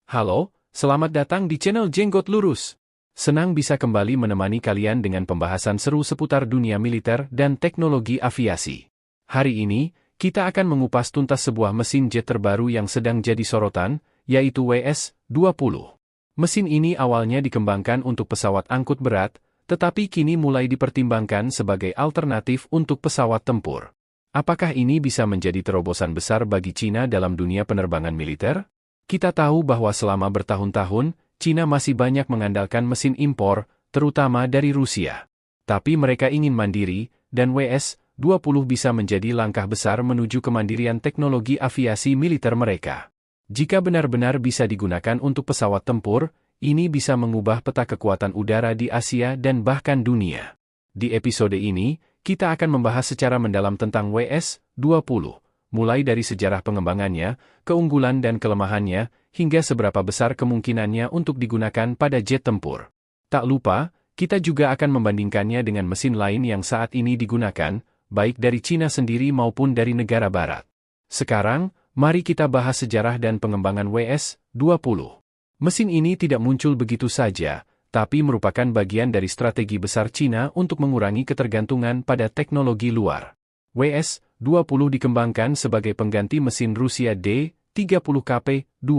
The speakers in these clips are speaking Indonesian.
Halo, selamat datang di channel Jenggot Lurus. Senang bisa kembali menemani kalian dengan pembahasan seru seputar dunia militer dan teknologi aviasi. Hari ini, kita akan mengupas tuntas sebuah mesin jet terbaru yang sedang jadi sorotan, yaitu WS-20. Mesin ini awalnya dikembangkan untuk pesawat angkut berat, tetapi kini mulai dipertimbangkan sebagai alternatif untuk pesawat tempur. Apakah ini bisa menjadi terobosan besar bagi Cina dalam dunia penerbangan militer? Kita tahu bahwa selama bertahun-tahun, Cina masih banyak mengandalkan mesin impor, terutama dari Rusia. Tapi mereka ingin mandiri, dan WS-20 bisa menjadi langkah besar menuju kemandirian teknologi aviasi militer mereka. Jika benar-benar bisa digunakan untuk pesawat tempur, ini bisa mengubah peta kekuatan udara di Asia dan bahkan dunia. Di episode ini, kita akan membahas secara mendalam tentang WS-20. Mulai dari sejarah pengembangannya, keunggulan dan kelemahannya, hingga seberapa besar kemungkinannya untuk digunakan pada jet tempur. Tak lupa, kita juga akan membandingkannya dengan mesin lain yang saat ini digunakan, baik dari Cina sendiri maupun dari negara barat. Sekarang, mari kita bahas sejarah dan pengembangan WS-20. Mesin ini tidak muncul begitu saja, tapi merupakan bagian dari strategi besar Cina untuk mengurangi ketergantungan pada teknologi luar. WS-20 dikembangkan sebagai pengganti mesin Rusia D-30KP-2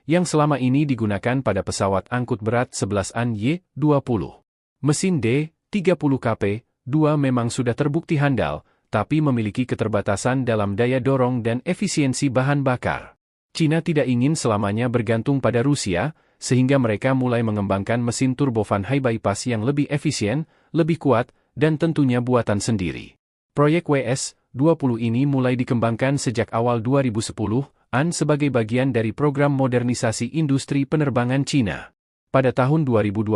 yang selama ini digunakan pada pesawat angkut berat 11An Y-20. Mesin D-30KP-2 memang sudah terbukti handal, tapi memiliki keterbatasan dalam daya dorong dan efisiensi bahan bakar. Cina tidak ingin selamanya bergantung pada Rusia, sehingga mereka mulai mengembangkan mesin turbofan high bypass yang lebih efisien, lebih kuat, dan tentunya buatan sendiri. Proyek WS-20 ini mulai dikembangkan sejak awal 2010-an sebagai bagian dari program modernisasi industri penerbangan Cina. Pada tahun 2020,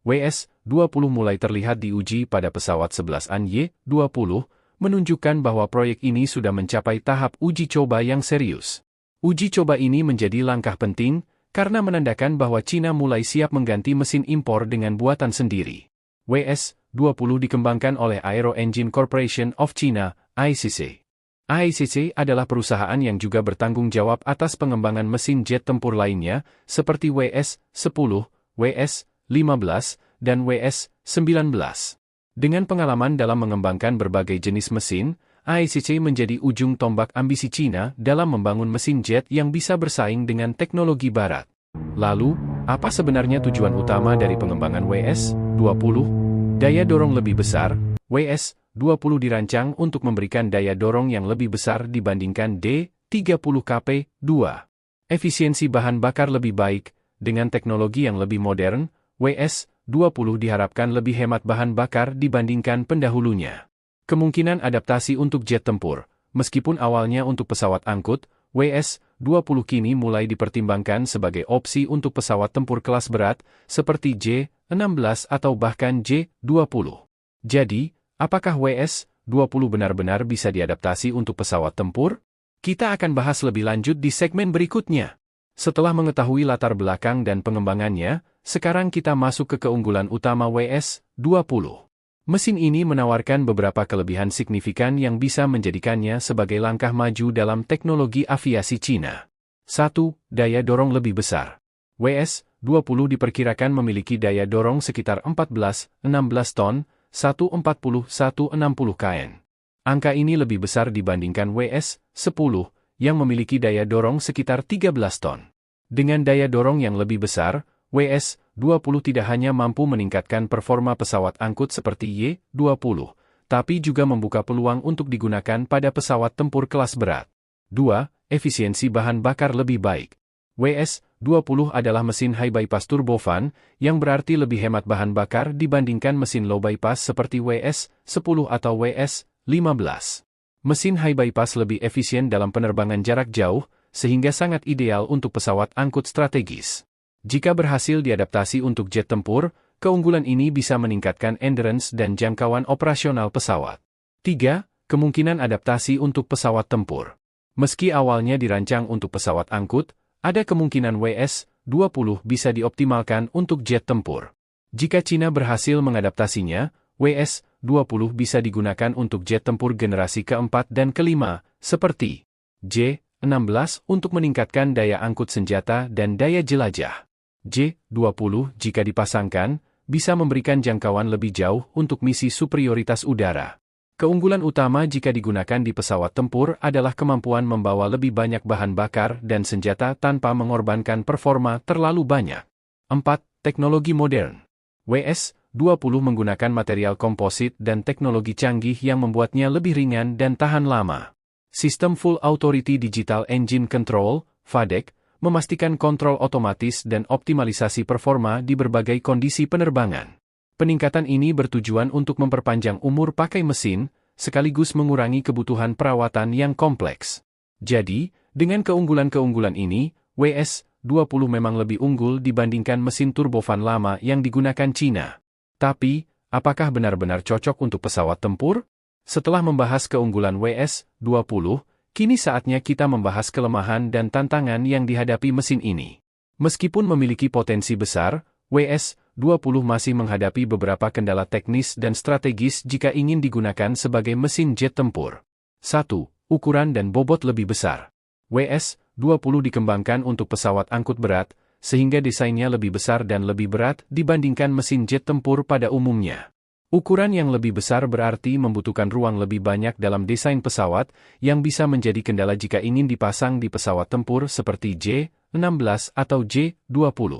WS-20 mulai terlihat diuji pada pesawat 11An Y-20, menunjukkan bahwa proyek ini sudah mencapai tahap uji coba yang serius. Uji coba ini menjadi langkah penting, karena menandakan bahwa Cina mulai siap mengganti mesin impor dengan buatan sendiri. WS-20 dikembangkan oleh Aero Engine Corporation of China, AECC. AECC adalah perusahaan yang juga bertanggung jawab atas pengembangan mesin jet tempur lainnya, seperti WS-10, WS-15, dan WS-19. Dengan pengalaman dalam mengembangkan berbagai jenis mesin, AECC menjadi ujung tombak ambisi Cina dalam membangun mesin jet yang bisa bersaing dengan teknologi barat. Lalu, apa sebenarnya tujuan utama dari pengembangan WS-20? Daya dorong lebih besar. WS-20 dirancang untuk memberikan daya dorong yang lebih besar dibandingkan D-30KP-2. Efisiensi bahan bakar lebih baik. Dengan teknologi yang lebih modern, WS-20 diharapkan lebih hemat bahan bakar dibandingkan pendahulunya. Kemungkinan adaptasi untuk jet tempur. Meskipun awalnya untuk pesawat angkut, WS-20 kini mulai dipertimbangkan sebagai opsi untuk pesawat tempur kelas berat, seperti J-16 atau bahkan J-20. Jadi, apakah WS-20 benar-benar bisa diadaptasi untuk pesawat tempur? Kita akan bahas lebih lanjut di segmen berikutnya. Setelah mengetahui latar belakang dan pengembangannya, sekarang kita masuk ke keunggulan utama WS-20. Mesin ini menawarkan beberapa kelebihan signifikan yang bisa menjadikannya sebagai langkah maju dalam teknologi aviasi Cina. 1. Daya dorong lebih besar. WS-20 diperkirakan memiliki daya dorong sekitar 14-16 ton, 140-160 kN. Angka ini lebih besar dibandingkan WS-10, yang memiliki daya dorong sekitar 13 ton. Dengan daya dorong yang lebih besar, WS-20 tidak hanya mampu meningkatkan performa pesawat angkut seperti Y-20, tapi juga membuka peluang untuk digunakan pada pesawat tempur kelas berat. 2. Efisiensi bahan bakar lebih baik. WS-20 adalah mesin high bypass turbofan, yang berarti lebih hemat bahan bakar dibandingkan mesin low bypass seperti WS-10 atau WS-15. Mesin high bypass lebih efisien dalam penerbangan jarak jauh, sehingga sangat ideal untuk pesawat angkut strategis. Jika berhasil diadaptasi untuk jet tempur, keunggulan ini bisa meningkatkan endurance dan jangkauan operasional pesawat. 3. Kemungkinan adaptasi untuk pesawat tempur. Meski awalnya dirancang untuk pesawat angkut, ada kemungkinan WS-20 bisa dioptimalkan untuk jet tempur. Jika Cina berhasil mengadaptasinya, WS-20 bisa digunakan untuk jet tempur generasi keempat dan kelima, seperti J J-16 untuk meningkatkan daya angkut senjata dan daya jelajah. J-20 jika dipasangkan, bisa memberikan jangkauan lebih jauh untuk misi superioritas udara. Keunggulan utama jika digunakan di pesawat tempur adalah kemampuan membawa lebih banyak bahan bakar dan senjata tanpa mengorbankan performa terlalu banyak. 4. Teknologi modern. WS-20 menggunakan material komposit dan teknologi canggih yang membuatnya lebih ringan dan tahan lama. Sistem Full Authority Digital Engine Control, FADEC, memastikan kontrol otomatis dan optimalisasi performa di berbagai kondisi penerbangan. Peningkatan ini bertujuan untuk memperpanjang umur pakai mesin, sekaligus mengurangi kebutuhan perawatan yang kompleks. Jadi, dengan keunggulan-keunggulan ini, WS-20 memang lebih unggul dibandingkan mesin turbofan lama yang digunakan Cina. Tapi, apakah benar-benar cocok untuk pesawat tempur? Setelah membahas keunggulan WS-20, kini saatnya kita membahas kelemahan dan tantangan yang dihadapi mesin ini. Meskipun memiliki potensi besar, WS-20 masih menghadapi beberapa kendala teknis dan strategis jika ingin digunakan sebagai mesin jet tempur. 1. Ukuran dan bobot lebih besar. WS-20 dikembangkan untuk pesawat angkut berat, sehingga desainnya lebih besar dan lebih berat dibandingkan mesin jet tempur pada umumnya. Ukuran yang lebih besar berarti membutuhkan ruang lebih banyak dalam desain pesawat, yang bisa menjadi kendala jika ingin dipasang di pesawat tempur seperti J-16 atau J-20.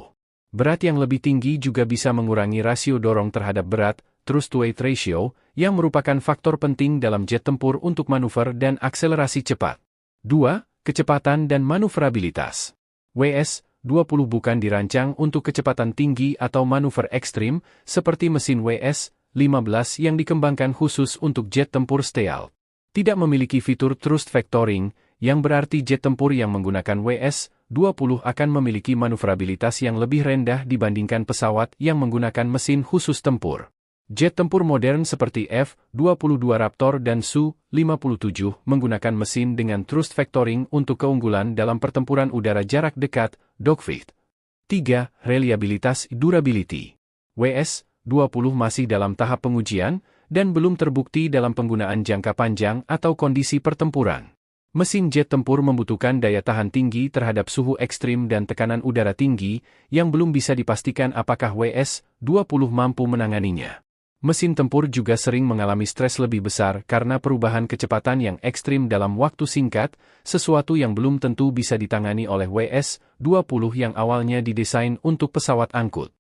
Berat yang lebih tinggi juga bisa mengurangi rasio dorong terhadap berat, thrust-to-weight ratio, yang merupakan faktor penting dalam jet tempur untuk manuver dan akselerasi cepat. 2. Kecepatan dan manuverabilitas. WS-20 bukan dirancang untuk kecepatan tinggi atau manuver ekstrim, seperti mesin WS-15 yang dikembangkan khusus untuk jet tempur stealth. Tidak memiliki fitur thrust vectoring, yang berarti jet tempur yang menggunakan WS-20 akan memiliki manuverabilitas yang lebih rendah dibandingkan pesawat yang menggunakan mesin khusus tempur. Jet tempur modern seperti F-22 Raptor dan Su-57 menggunakan mesin dengan thrust vectoring untuk keunggulan dalam pertempuran udara jarak dekat, dogfight. 3. Reliabilitas durability. WS-20 masih dalam tahap pengujian, dan belum terbukti dalam penggunaan jangka panjang atau kondisi pertempuran. Mesin jet tempur membutuhkan daya tahan tinggi terhadap suhu ekstrim dan tekanan udara tinggi, yang belum bisa dipastikan apakah WS-20 mampu menanganinya. Mesin tempur juga sering mengalami stres lebih besar karena perubahan kecepatan yang ekstrim dalam waktu singkat, sesuatu yang belum tentu bisa ditangani oleh WS-20 yang awalnya didesain untuk pesawat angkut.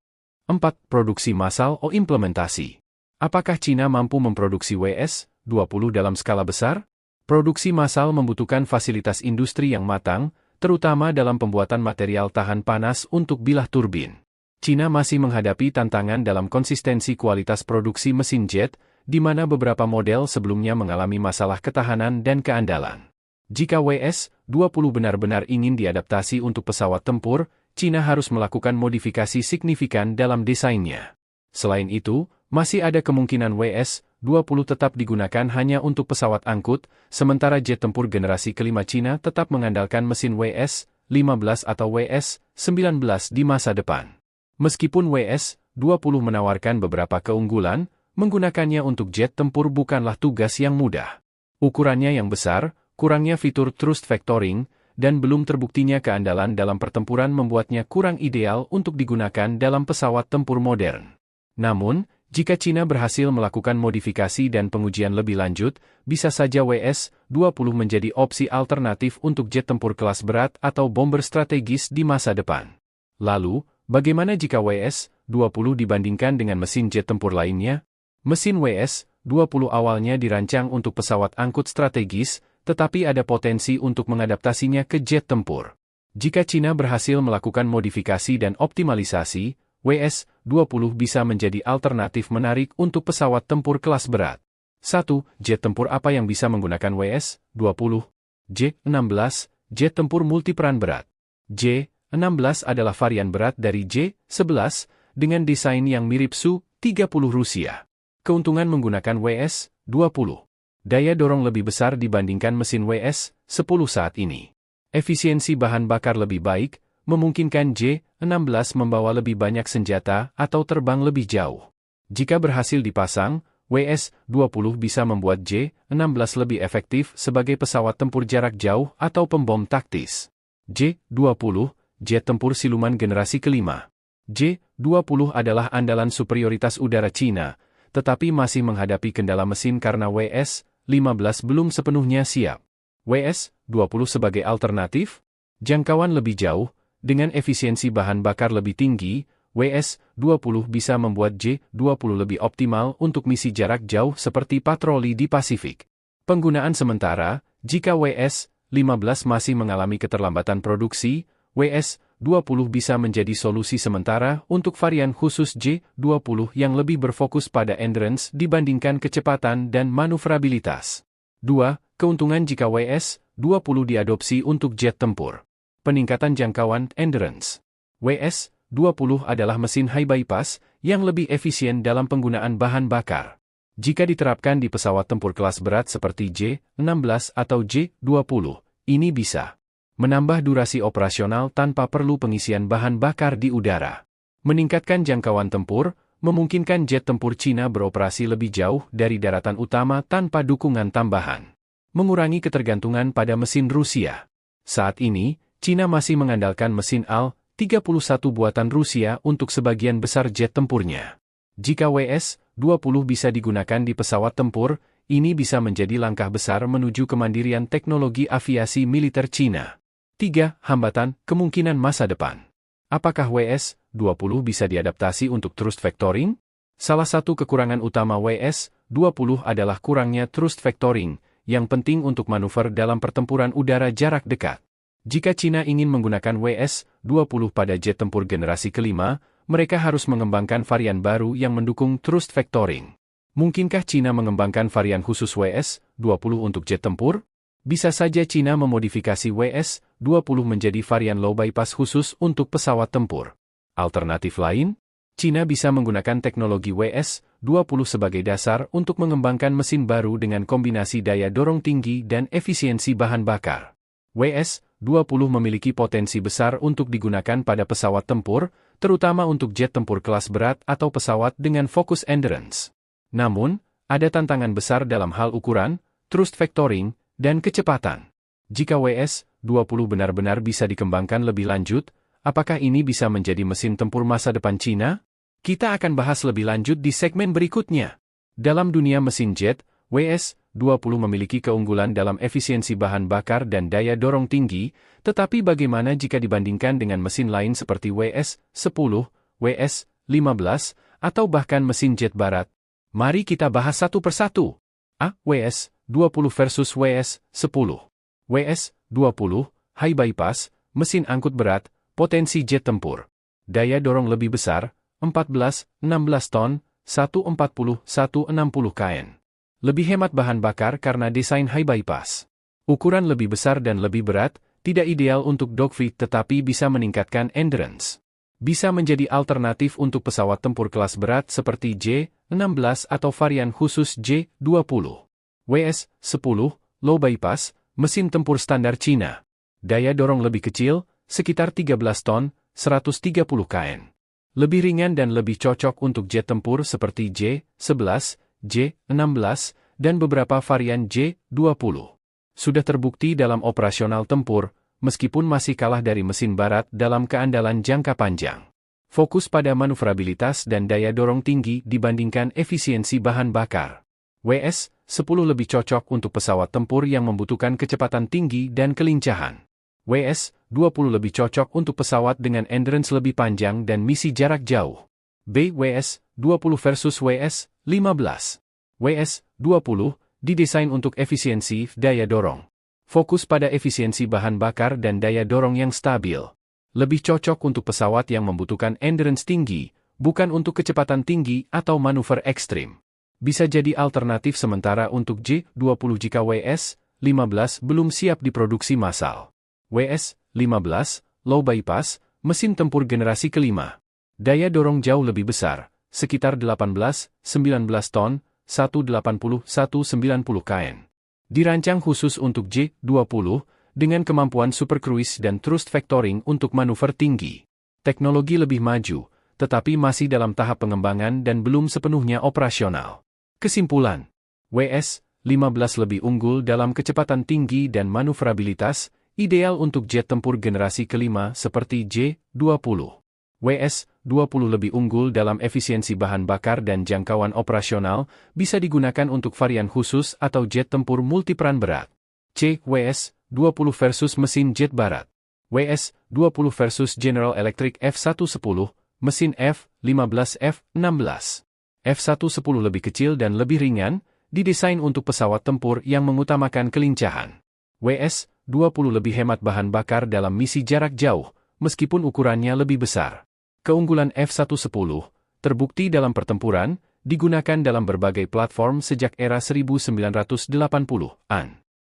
4. Produksi massal atau implementasi. Apakah Cina mampu memproduksi WS-20 dalam skala besar? Produksi massal membutuhkan fasilitas industri yang matang, terutama dalam pembuatan material tahan panas untuk bilah turbin. Cina masih menghadapi tantangan dalam konsistensi kualitas produksi mesin jet, di mana beberapa model sebelumnya mengalami masalah ketahanan dan keandalan. Jika WS-20 benar-benar ingin diadaptasi untuk pesawat tempur, Cina harus melakukan modifikasi signifikan dalam desainnya. Selain itu, masih ada kemungkinan WS-20 tetap digunakan hanya untuk pesawat angkut, sementara jet tempur generasi kelima Cina tetap mengandalkan mesin WS-15 atau WS-19 di masa depan. Meskipun WS-20 menawarkan beberapa keunggulan, menggunakannya untuk jet tempur bukanlah tugas yang mudah. Ukurannya yang besar, kurangnya fitur thrust vectoring, dan belum terbuktinya keandalan dalam pertempuran membuatnya kurang ideal untuk digunakan dalam pesawat tempur modern. Namun, jika Cina berhasil melakukan modifikasi dan pengujian lebih lanjut, bisa saja WS-20 menjadi opsi alternatif untuk jet tempur kelas berat atau bomber strategis di masa depan. Lalu, bagaimana jika WS-20 dibandingkan dengan mesin jet tempur lainnya? Mesin WS-20 awalnya dirancang untuk pesawat angkut strategis, tetapi ada potensi untuk mengadaptasinya ke jet tempur. Jika Cina berhasil melakukan modifikasi dan optimalisasi, WS-20 bisa menjadi alternatif menarik untuk pesawat tempur kelas berat. 1. Jet tempur apa yang bisa menggunakan WS-20? J-16, jet tempur multiperan berat. J-16 adalah varian berat dari J-11, dengan desain yang mirip Su-30 Rusia. Keuntungan menggunakan WS-20. Daya dorong lebih besar dibandingkan mesin WS-10 saat ini. Efisiensi bahan bakar lebih baik, memungkinkan J-16 membawa lebih banyak senjata atau terbang lebih jauh. Jika berhasil dipasang, WS-20 bisa membuat J-16 lebih efektif sebagai pesawat tempur jarak jauh atau pembom taktis. J-20, jet tempur siluman generasi kelima. J-20 adalah andalan superioritas udara Cina, tetapi masih menghadapi kendala mesin karena WS-15 belum sepenuhnya siap. WS-20 sebagai alternatif, jangkauan lebih jauh, dengan efisiensi bahan bakar lebih tinggi, WS-20 bisa membuat J-20 lebih optimal untuk misi jarak jauh seperti patroli di Pasifik. Penggunaan sementara, jika WS-15 masih mengalami keterlambatan produksi, WS-20 bisa menjadi solusi sementara untuk varian khusus J-20 yang lebih berfokus pada endurance dibandingkan kecepatan dan manuvrabilitas. 2. Keuntungan jika WS-20 diadopsi untuk jet tempur. Peningkatan jangkauan endurance. WS-20 adalah mesin high bypass yang lebih efisien dalam penggunaan bahan bakar. Jika diterapkan di pesawat tempur kelas berat seperti J-16 atau J-20, ini bisa menambah durasi operasional tanpa perlu pengisian bahan bakar di udara. Meningkatkan jangkauan tempur, memungkinkan jet tempur Cina beroperasi lebih jauh dari daratan utama tanpa dukungan tambahan. Mengurangi ketergantungan pada mesin Rusia. Saat ini, Cina masih mengandalkan mesin Al-31 buatan Rusia untuk sebagian besar jet tempurnya. Jika WS-20 bisa digunakan di pesawat tempur, ini bisa menjadi langkah besar menuju kemandirian teknologi aviasi militer Cina. 3. Hambatan, kemungkinan masa depan. Apakah WS-20 bisa diadaptasi untuk thrust vectoring? Salah satu kekurangan utama WS-20 adalah kurangnya thrust vectoring, yang penting untuk manuver dalam pertempuran udara jarak dekat. Jika Cina ingin menggunakan WS-20 pada jet tempur generasi kelima, mereka harus mengembangkan varian baru yang mendukung thrust vectoring. Mungkinkah Cina mengembangkan varian khusus WS-20 untuk jet tempur? Bisa saja Cina memodifikasi WS-20 menjadi varian low bypass khusus untuk pesawat tempur. Alternatif lain, Cina bisa menggunakan teknologi WS-20 sebagai dasar untuk mengembangkan mesin baru dengan kombinasi daya dorong tinggi dan efisiensi bahan bakar. WS-20 memiliki potensi besar untuk digunakan pada pesawat tempur, terutama untuk jet tempur kelas berat atau pesawat dengan fokus endurance. Namun, ada tantangan besar dalam hal ukuran, thrust vectoring, dan kecepatan. Jika WS-20 benar-benar bisa dikembangkan lebih lanjut, apakah ini bisa menjadi mesin tempur masa depan Cina? Kita akan bahas lebih lanjut di segmen berikutnya. Dalam dunia mesin jet, WS-20 memiliki keunggulan dalam efisiensi bahan bakar dan daya dorong tinggi, tetapi bagaimana jika dibandingkan dengan mesin lain seperti WS-10, WS-15, atau bahkan mesin jet barat? Mari kita bahas satu persatu. A. WS-20 versus WS-10. WS-20, high bypass, mesin angkut berat, potensi jet tempur. Daya dorong lebih besar, 14-16 ton, 140-160 kN. Lebih hemat bahan bakar karena desain high bypass. Ukuran lebih besar dan lebih berat, tidak ideal untuk dogfight tetapi bisa meningkatkan endurance. Bisa menjadi alternatif untuk pesawat tempur kelas berat seperti J-16 atau varian khusus J-20. WS-10, low bypass, mesin tempur standar Cina. Daya dorong lebih kecil, sekitar 13 ton, 130 kN. Lebih ringan dan lebih cocok untuk jet tempur seperti J-11, J-16, dan beberapa varian J-20. Sudah terbukti dalam operasional tempur, meskipun masih kalah dari mesin barat dalam keandalan jangka panjang. Fokus pada manuvrabilitas dan daya dorong tinggi dibandingkan efisiensi bahan bakar. WS-10 lebih cocok untuk pesawat tempur yang membutuhkan kecepatan tinggi dan kelincahan. WS-20 lebih cocok untuk pesawat dengan endurance lebih panjang dan misi jarak jauh. B. WS-20 versus WS-15. WS-20 didesain untuk efisiensi daya dorong. Fokus pada efisiensi bahan bakar dan daya dorong yang stabil. Lebih cocok untuk pesawat yang membutuhkan endurance tinggi, bukan untuk kecepatan tinggi atau manuver ekstrim. Bisa jadi alternatif sementara untuk J-20 jika WS-15 belum siap diproduksi massal. WS-15, low bypass, mesin tempur generasi kelima. Daya dorong jauh lebih besar, sekitar 18-19 ton, 180-190 kN. Dirancang khusus untuk J-20, dengan kemampuan super cruise dan thrust vectoring untuk manuver tinggi. Teknologi lebih maju, tetapi masih dalam tahap pengembangan dan belum sepenuhnya operasional. Kesimpulan, WS-15 lebih unggul dalam kecepatan tinggi dan manuvrabilitas, ideal untuk jet tempur generasi kelima seperti J-20. WS-20 lebih unggul dalam efisiensi bahan bakar dan jangkauan operasional, bisa digunakan untuk varian khusus atau jet tempur multiperan berat. C. WS-20 versus mesin jet barat. WS-20 versus General Electric F-110, mesin F-15F-16. F-110 lebih kecil dan lebih ringan, didesain untuk pesawat tempur yang mengutamakan kelincahan. WS-20 lebih hemat bahan bakar dalam misi jarak jauh, meskipun ukurannya lebih besar. Keunggulan F-110, terbukti dalam pertempuran, digunakan dalam berbagai platform sejak era 1980-an.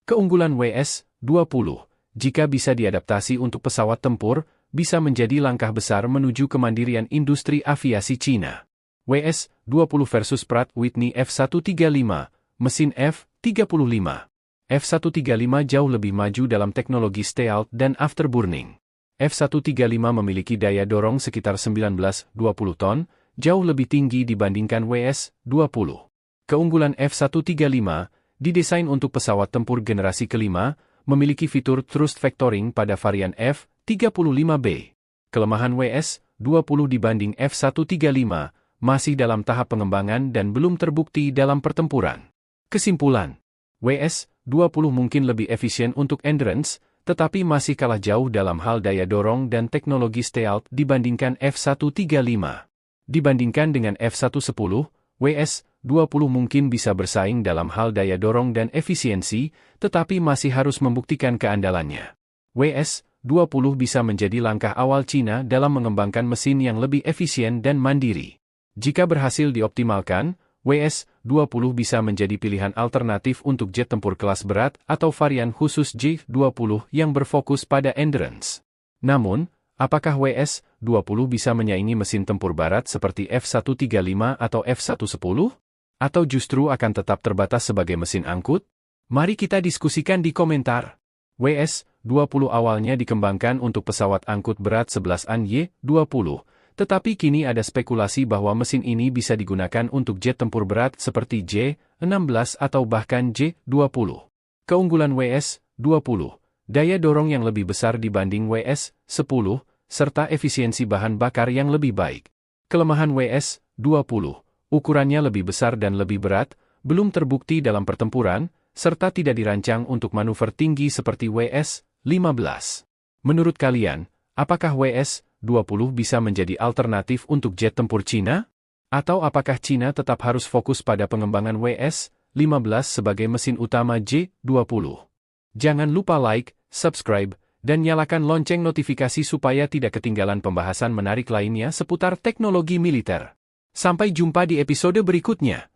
Keunggulan WS-20, jika bisa diadaptasi untuk pesawat tempur, bisa menjadi langkah besar menuju kemandirian industri aviasi Cina. WS-20 versus Pratt Whitney F-135, mesin F-35. F-135 jauh lebih maju dalam teknologi stealth dan afterburning. F-135 memiliki daya dorong sekitar 19-20 ton, jauh lebih tinggi dibandingkan WS-20. Keunggulan F-135, didesain untuk pesawat tempur generasi kelima, memiliki fitur thrust vectoring pada varian F-35B. Kelemahan WS-20 dibanding F-135, masih dalam tahap pengembangan dan belum terbukti dalam pertempuran. Kesimpulan, WS-20 mungkin lebih efisien untuk endurance, tetapi masih kalah jauh dalam hal daya dorong dan teknologi stealth dibandingkan F-135. Dibandingkan dengan F-110, WS-20 mungkin bisa bersaing dalam hal daya dorong dan efisiensi, tetapi masih harus membuktikan keandalannya. WS-20 bisa menjadi langkah awal Cina dalam mengembangkan mesin yang lebih efisien dan mandiri. Jika berhasil dioptimalkan, WS-20 bisa menjadi pilihan alternatif untuk jet tempur kelas berat atau varian khusus J-20 yang berfokus pada endurance. Namun, apakah WS-20 bisa menyaingi mesin tempur barat seperti F-135 atau F-110? Atau justru akan tetap terbatas sebagai mesin angkut? Mari kita diskusikan di komentar. WS-20 awalnya dikembangkan untuk pesawat angkut berat 11an Y-20, tetapi kini ada spekulasi bahwa mesin ini bisa digunakan untuk jet tempur berat seperti J-16 atau bahkan J-20. Keunggulan WS-20, daya dorong yang lebih besar dibanding WS-10, serta efisiensi bahan bakar yang lebih baik. Kelemahan WS-20, ukurannya lebih besar dan lebih berat, belum terbukti dalam pertempuran, serta tidak dirancang untuk manuver tinggi seperti WS-15. Menurut kalian, apakah WS-20 bisa menjadi alternatif untuk jet tempur Cina? Atau apakah Cina tetap harus fokus pada pengembangan WS-15 sebagai mesin utama J-20? Jangan lupa like, subscribe, dan nyalakan lonceng notifikasi supaya tidak ketinggalan pembahasan menarik lainnya seputar teknologi militer. Sampai jumpa di episode berikutnya.